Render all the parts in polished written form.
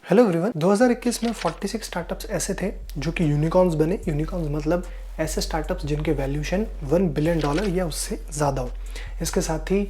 Hello everyone. 2021 में 46 startups ऐसे थे जो कि यूनिकॉर्न्स बने। यूनिकॉर्न्स मतलब ऐसे स्टार्टअप्स जिनके वैल्यूएशन $1 बिलियन या उससे ज़्यादा हो। इसके साथ ही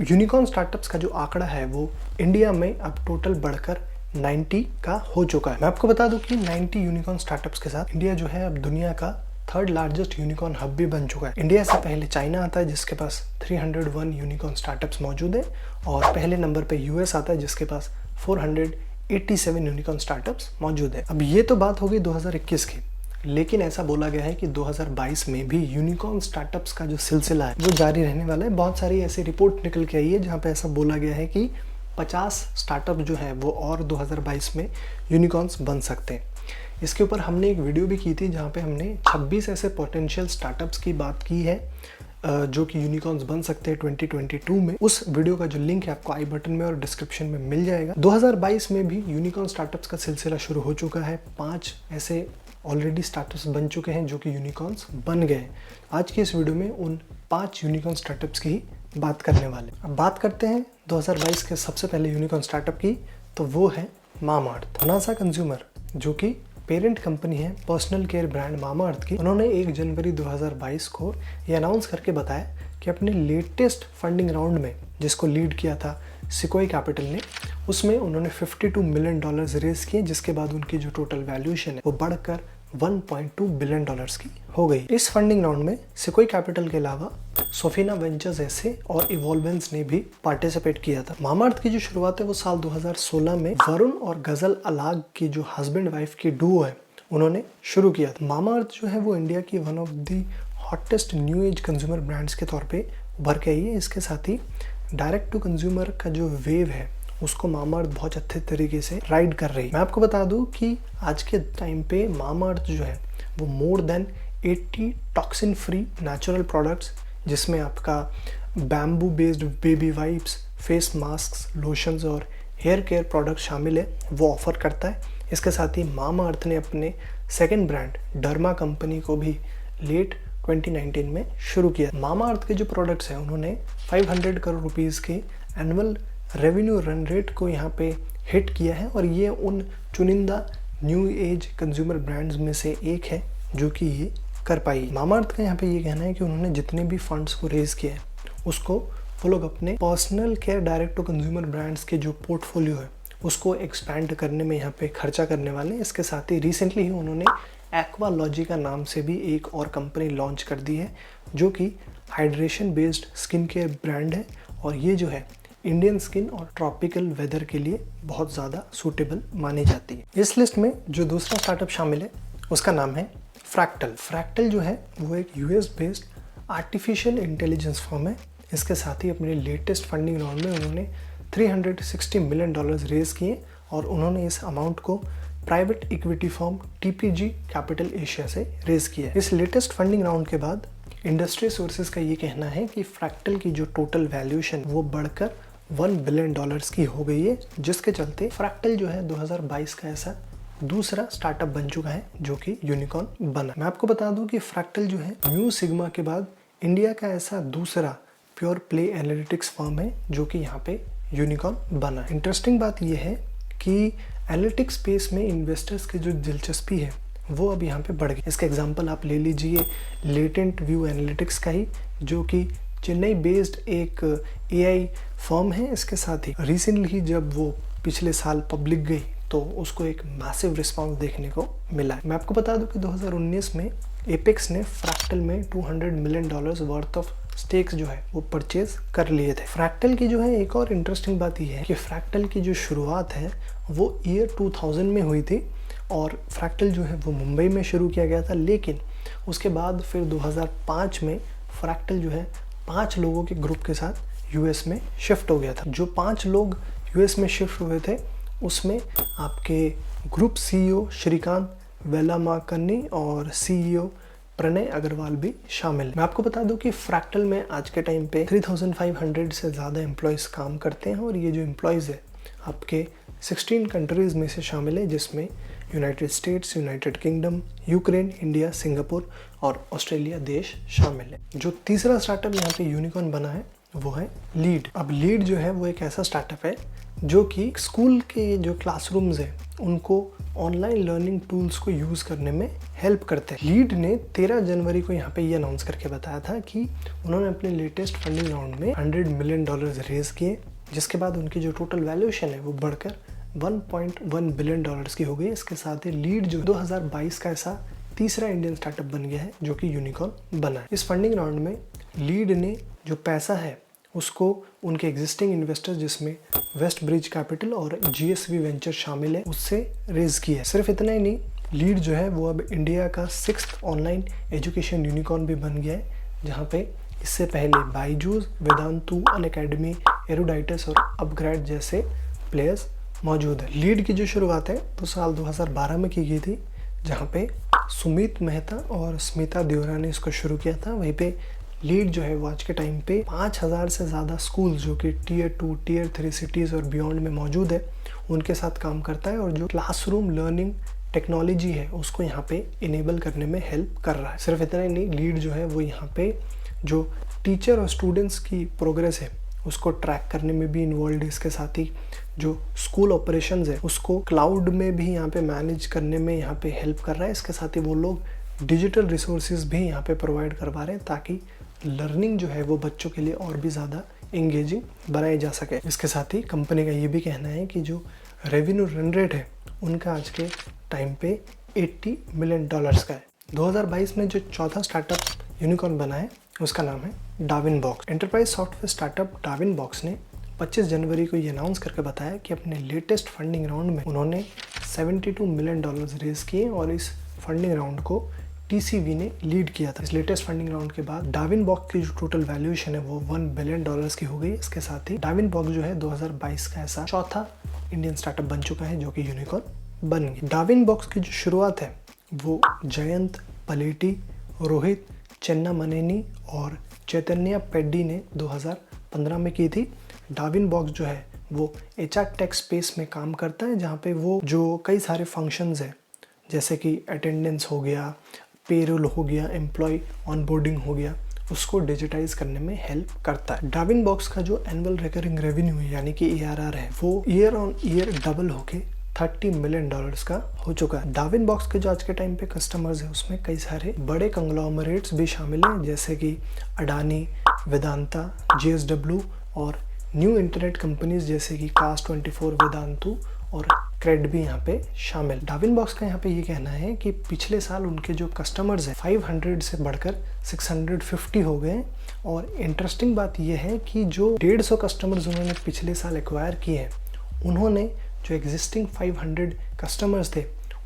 यूनिकॉर्न स्टार्टअप्स का जो आंकड़ा है वो इंडिया में अब टोटल बढ़कर 90 का हो चुका है। मैं आपको बता दूं कि 90 यूनिकॉर्न स्टार्टअप्स के साथ इंडिया जो है अब दुनिया का थर्ड लार्जेस्ट यूनिकॉर्न हब भी बन चुका है। इंडिया से पहले चाइना आता है जिसके पास 301 यूनिकॉर्न स्टार्टअप्स मौजूद है, और पहले नंबर पे यूएस आता है जिसके पास 487 यूनिकॉर्न स्टार्टअप्स मौजूद है। अब ये तो बात हो गई 2021 की, लेकिन ऐसा बोला गया है कि 2022 में भी यूनिकॉर्न स्टार्टअप्स का जो सिलसिला है वो जारी रहने वाला है। बहुत सारी ऐसी रिपोर्ट निकल के आई है जहाँ पे ऐसा बोला गया है कि 50 स्टार्टअप जो है वो और 2022 में यूनिकॉर्न्स बन सकते हैं। इसके ऊपर हमने एक वीडियो भी की थी जहाँ पे हमने 26 ऐसे पोटेंशियल स्टार्टअप्स की बात की है जो कि यूनिकॉर्न्स बन सकते हैं 2022 में। उस वीडियो का जो लिंक है आपको आई बटन में और डिस्क्रिप्शन में मिल जाएगा। 2022 में भी यूनिकॉर्न स्टार्टअप्स का सिलसिला शुरू हो चुका है। 5 ऐसे ऑलरेडी स्टार्टअप्स बन चुके हैं जो कि यूनिकॉर्न्स बन गए हैं। आज की इस वीडियो में उन 5 यूनिकॉर्न स्टार्टअप्स की ही बात करने वाले। अब बात करते हैं 2022 के सबसे पहले यूनिकॉर्न स्टार्टअप की, तो वो है मामाअर्थ। नासा कंज्यूमर जो कि पेरेंट कंपनी है पर्सनल केयर ब्रांड मामाअर्थ की, उन्होंने 1 जनवरी 2022 को ये अनाउंस करके बताया कि अपने लेटेस्ट फंडिंग राउंड में, जिसको लीड किया था सिक्वोया कैपिटल ने, उसमें उन्होंने $52 मिलियन रेज किए, जिसके बाद उनकी जो टोटल वैल्यूएशन है वो बढ़कर $1.2 बिलियन की हो गई। इस फंडिंग राउंड में सिक्वोया कैपिटल के अलावा सोफिना वेंचर्स ऐसे और इवॉल्वेंस ने भी पार्टिसिपेट किया था। मामाअर्थ की जो शुरुआत है वो साल 2016 में वरुण और गजल अलाग की जो हस्बैंड वाइफ की डुओ है उन्होंने शुरू किया था। मामाअर्थ जो है वो इंडिया की one of the hottest new age consumer brands के तौर पे उभर के आई है। इसके साथ ही डायरेक्ट टू कंज्यूमर का जो वेव है उसको मामाअर्थ बहुत अच्छे तरीके से राइड कर रही है। मैं आपको बता दूं कि आज के टाइम पे मामाअर्थ जो है वो more than 80 toxin free natural products, जिसमें आपका bamboo based baby wipes, face mask, lotions और हेयर केयर प्रोडक्ट शामिल है, वो ऑफर करता है। इसके साथ ही मामाअर्थ ने अपने सेकेंड ब्रांड डर्मा कंपनी को भी लेट 2019 में शुरू किया। मामाअर्थ के जो प्रोडक्ट्स हैं उन्होंने 500 करोड़ रुपीस के एनुअल रेवेन्यू रन रेट को यहाँ पे हिट किया है, और ये उन चुनिंदा न्यू एज कंज्यूमर ब्रांड्स में से एक है जो कि ये कर पाई। मामाअर्थ का यहाँ पे ये कहना है कि उन्होंने जितने भी फंड्स को रेज किया है उसको वो लोग अपने personal care direct to consumer brands के जो पोर्टफोलियो है उसको एक्सपैंड करने में यहाँ पे खर्चा करने वाले हैं। इसके साथ ही रिसेंटली ही उन्होंने एक्वालॉजिका नाम से भी एक और कंपनी लॉन्च कर दी है जो कि hydration based skin care brand है, और ये जो है इंडियन स्किन और ट्रॉपिकल वेदर के लिए बहुत ज़्यादा सूटेबल मानी जाती है। इस लिस्ट में जो दूसरा स्टार्टअप शामिल है उसका नाम है फ्रैक्टल। फ्रैक्टल जो है वो एक US based artificial intelligence firm है। इसके साथ ही अपने लेटेस्ट फंडिंग राउंड में उन्होंने $360 मिलियन रेज किए, और उन्होंने इस अमाउंट को private equity firm TPG capital Asia से रेज किया। इस लेटेस्ट फंडिंग राउंड के बाद इंडस्ट्री सोर्सेज का ये कहना है कि फ्रैक्टल की जो टोटल वैल्यूएशन वो बढ़कर $1 बिलियन की हो गई है, जिसके चलते फ्रैक्टल जो है 2022 का ऐसा दूसरा स्टार्टअप बन चुका है जो कि यूनिकॉर्न बना। मैं आपको बता दूं कि फ्रैक्टल जो है न्यू सिग्मा के बाद इंडिया का ऐसा दूसरा प्योर प्ले एनालिटिक्स फर्म है जो कि यहाँ पे यूनिकॉर्न बना। इंटरेस्टिंग बात यह है कि एनालिटिक्स स्पेस में इन्वेस्टर्स की जो दिलचस्पी है वो अब यहाँ पे बढ़ गई। इसका एग्जांपल आप ले लीजिए लेटेंट व्यू एनालिटिक्स का ही, जो कि चेन्नई बेस्ड एक एआई फर्म है। इसके साथ ही रिसेंटली ही जब वो पिछले साल पब्लिक गई तो उसको एक मैसिव रिस्पांस देखने को मिला है। मैं आपको बता दूं कि 2019 में एपेक्स ने फ्रैक्टल में $200 मिलियन वर्थ ऑफ स्टेक्स जो है वो परचेज कर लिए थे। फ्रैक्टल की जो है एक और इंटरेस्टिंग बात यह है कि फ्रैक्टल की जो शुरुआत है वो ईयर 2000 में हुई थी, और फ्रैक्टल जो है वो मुंबई में शुरू किया गया था, लेकिन उसके बाद फिर 2005 में फ्रैक्टल जो है 5 लोगों के ग्रुप के साथ यूएस में शिफ्ट हो गया था। जो 5 लोग यूएस में शिफ्ट हुए थे उसमें आपके ग्रुप सीईओ श्रीकांत वेलामाकन्नी और सीईओ प्रणय अग्रवाल भी शामिल है। मैं आपको बता दूं कि फ्रैक्टल में आज के टाइम पे 3500 से ज़्यादा एम्प्लॉयज़ काम करते हैं, और ये जो एम्प्लॉयज़ है आपके 16 कंट्रीज़ में से शामिल है, जिसमें United states, United kingdom, Ukraine, India, Singapore और ऑस्ट्रेलिया देश शामिल है। जो तीसरा स्टार्टअप यहाँ पे यूनिकॉर्न बना है वो है लीड। अब लीड जो है वो एक ऐसा स्टार्टअप है जो कि स्कूल के जो क्लासरूम्स हैं उनको ऑनलाइन लर्निंग टूल्स को यूज़ करने में हेल्प करते हैं। लीड ने 13 जनवरी को यहाँ पे ये अनाउंस करके बताया था कि उन्होंने अपने लेटेस्ट फंडिंग राउंड में $100 मिलियन रेज किए, जिसके बाद उनकी जो टोटल वैल्यूएशन है वो बढ़कर $1.1 बिलियन की हो गई। इसके साथ ही लीड जो 2022 का ऐसा तीसरा इंडियन स्टार्टअप बन गया है जो कि यूनिकॉर्न बना है। इस फंडिंग राउंड में लीड ने जो पैसा है उसको उनके एग्जिस्टिंग इन्वेस्टर्स जिसमें वेस्ट ब्रिज कैपिटल और GSV वेंचर शामिल है उससे रेज किया है। सिर्फ इतना ही नहीं, लीड जो है वो अब इंडिया का 6th ऑनलाइन एजुकेशन यूनिकॉर्न भी बन गया है, जहाँ पे इससे पहले बायजूस, वेदांतु, अनअकैडमी, एरुडाइटस और अपग्रेड जैसे प्लेयर्स मौजूद है। लीड की जो शुरुआत है वो साल 2012 में की गई थी, जहाँ पे सुमित मेहता और स्मिता देओरा ने इसको शुरू किया था। वहीं पे लीड जो है वो आज के टाइम पे 5000 से ज़्यादा स्कूल जो कि Tier 2, Tier 3 सिटीज़ और बियॉन्ड में मौजूद है उनके साथ काम करता है और जो क्लासरूम लर्निंग टेक्नोलॉजी है उसको यहाँ पे इनेबल करने में हेल्प कर रहा है। सिर्फ इतना ही नहीं, लीड जो है वो यहाँ पे जो टीचर और स्टूडेंट्स की प्रोग्रेस है उसको ट्रैक करने में भी इन्वॉल्व है। इसके साथ ही जो स्कूल ऑपरेशंस है उसको क्लाउड में भी यहाँ पे मैनेज करने में यहाँ पे हेल्प कर रहा है। इसके साथ ही वो लोग डिजिटल रिसोर्सेज भी यहाँ पे प्रोवाइड करवा रहे हैं ताकि लर्निंग जो है वो बच्चों के लिए और भी ज़्यादा एंगेजिंग बनाई जा सके। इसके साथ ही कंपनी का ये भी कहना है कि जो रेवेन्यू रन रेट है उनका आज के टाइम पे $80 मिलियन का है। 2022 में जो चौथा स्टार्टअप यूनिकॉर्न बना है उसका नाम है डाविनबॉक्स। एंटरप्राइज सॉफ्टवेयर स्टार्टअप डाविनबॉक्स ने 25 जनवरी को ये अनाउंस करके बताया कि अपने लेटेस्ट फंडिंग राउंड में उन्होंने $72 मिलियन रेज किए और इस फंडिंग राउंड को TCV ने लीड किया था। इस लेटेस्ट फंडिंग राउंड के बाद डाविनबॉक्स की जो टोटल वैल्यूएशन है वो $1 बिलियन की हो गई। इसके साथ ही डाविनबॉक्स जो है 2022 का ऐसा चौथा इंडियन स्टार्टअप बन चुका है जो कि यूनिकॉर्न बन गया। डाविनबॉक्स की जो शुरुआत है वो जयंत पलेटी, रोहित चेन्नामनेनी और चैतन्य पेड्डी ने 2015 में की थी। डाविनबॉक्स जो है वो HR टेक स्पेस में काम करता है, जहाँ पे वो जो कई सारे फंक्शंस हैं जैसे कि अटेंडेंस हो गया, पेरोल हो गया, एम्प्लॉय ऑनबोर्डिंग हो गया, उसको डिजिटाइज करने में हेल्प करता है। डाविनबॉक्स का जो एनुअल रिकरिंग रेवेन्यू है यानी कि ARR है वो ईयर ऑन ईयर डबल होके $30 मिलियन का हो चुका है। डाविनबॉक्स के जो आज के टाइम पे कस्टमर्स है उसमें कई सारे बड़े कंग्लोमरेट्स भी शामिल हैं जैसे कि अडानी, वेदांता, JSW और न्यू इंटरनेट कंपनीज जैसे कि Cast24, वेदांतु और क्रेड भी यहाँ पे शामिल। डाविनबॉक्स का यहाँ पे ये कहना है कि पिछले साल उनके जो कस्टमर्स हैं 500 से बढ़कर 650 हो गए और इंटरेस्टिंग बात ये है कि जो 150 कस्टमर्स उन्होंने पिछले साल एक्वायर किए हैं उन्होंने जो एग्जिस्टिंग 500 कस्टमर्स थे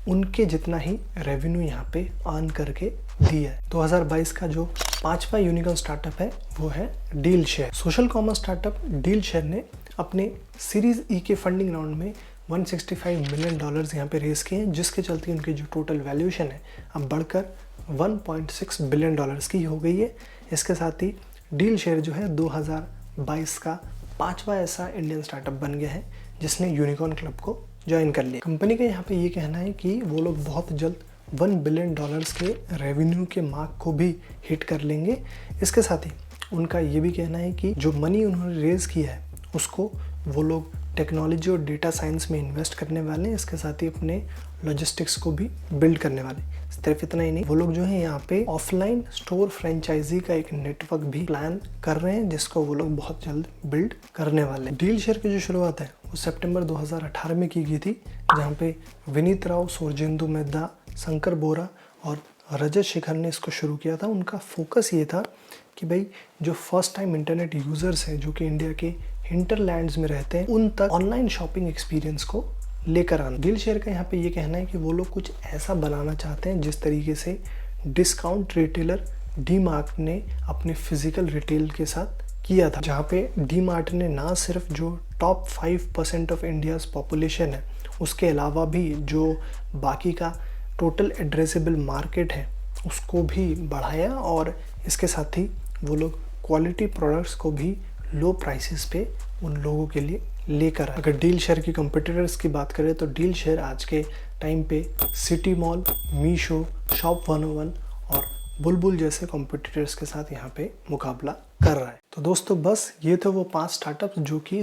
उनके जितना ही रेवेन्यू यहाँ पे अर्न करके दिया है। 2022 का जो 5वां यूनिकॉर्न स्टार्टअप है वो है DealShare. Social commerce startup DealShare ने अपने सीरीज E के फंडिंग राउंड में $165 मिलियन यहाँ पे रेस किए हैं, जिसके चलते उनकी जो टोटल वैल्यूएशन है अब बढ़कर $1.6 बिलियन की हो गई है। इसके साथ ही डीलशेयर जो है 2022 का 5वां ऐसा इंडियन स्टार्टअप बन गया है जिसने यूनिकॉर्न क्लब को ज्वाइन कर लिया। कंपनी का यहाँ पे ये कहना है कि वो लोग बहुत जल्द $1 बिलियन के रेवेन्यू के मार्क को भी हिट कर लेंगे। इसके साथ ही उनका ये भी कहना है कि जो मनी उन्होंने रेज किया है उसको वो लोग टेक्नोलॉजी और डेटा साइंस में इन्वेस्ट करने वाले हैं। इसके साथ ही अपने लॉजिस्टिक्स को भी बिल्ड करने वाले। सिर्फ इतना ही नहीं, वो लोग जो है यहाँ पे ऑफलाइन स्टोर फ्रेंचाइजी का एक नेटवर्क भी प्लान कर रहे हैं जिसको वो लोग बहुत जल्द बिल्ड करने वाले हैं। डीलशेयर की जो शुरुआत है वो सितंबर 2018 में की गई थी, जहाँ पे विनीत राव, सोरजेंदु मेहता, शंकर बोरा और रजत शेखर ने इसको शुरू किया था। उनका फोकस ये था कि भाई जो फर्स्ट टाइम इंटरनेट यूजर्स हैं जो कि इंडिया के हिंटरलैंड्स में रहते हैं उन तक ऑनलाइन शॉपिंग एक्सपीरियंस को लेकर आना। डीलशेयर का यहाँ पे ये कहना है कि वो लोग कुछ ऐसा बनाना चाहते हैं जिस तरीके से डिस्काउंट रिटेलर डी-मार्ट ने अपने फिजिकल रिटेल के साथ किया था, जहाँ पे डी-मार्ट ने ना सिर्फ जो टॉप 5% ऑफ इंडियाज़ पॉपुलेशन है उसके अलावा भी जो बाकी का टोटल एड्रेसेबल मार्केट है उसको भी बढ़ाया और इसके साथ ही वो लोग क्वालिटी प्रोडक्ट्स को भी लो प्राइसेस पे उन लोगों के लिए लेकर आए। अगर डीलशेयर की कंपटीटर्स की बात करें तो डीलशेयर आज के टाइम पे सिटी मॉल, मीशो, शॉप 101 और बुलबुल जैसे कंपटीटर्स के साथ यहाँ पे मुकाबला कर रहा है। तो दोस्तों बस ये थे वो 5 स्टार्टअप्स जो कि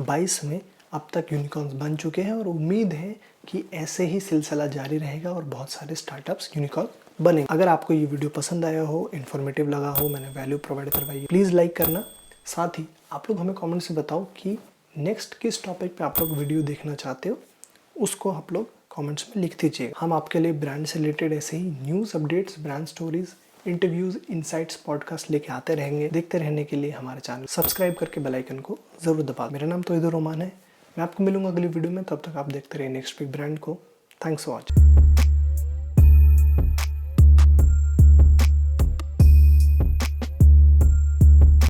2022 में अब तक यूनिकॉर्न्स बन चुके हैं और उम्मीद है कि ऐसे ही सिलसिला जारी रहेगा और बहुत सारे स्टार्टअप्स यूनिकॉर्न बने। अगर आपको ये वीडियो पसंद आया हो, इन्फॉर्मेटिव लगा हो, मैंने वैल्यू प्रोवाइड करवाई, प्लीज़ लाइक करना। साथ ही आप लोग हमें कमेंट में बताओ कि नेक्स्ट किस टॉपिक पे आप लोग वीडियो देखना चाहते हो, उसको आप लोग कमेंट्स में लिख दीजिए। हम आपके लिए ब्रांड से रिलेटेड ऐसे ही news updates, brand stories, interviews, insights, podcast लेके आते रहेंगे। देखते रहने के लिए हमारे चैनल सब्सक्राइब करके बेल आइकन को जरूर दबा। मेरा नाम तौहीद रोमान है। मैं आपको मिलूंगा अगली वीडियो में, तब तक आप देखते रहिए नेक्स्ट वीक ब्रांड को। Thanks for watching.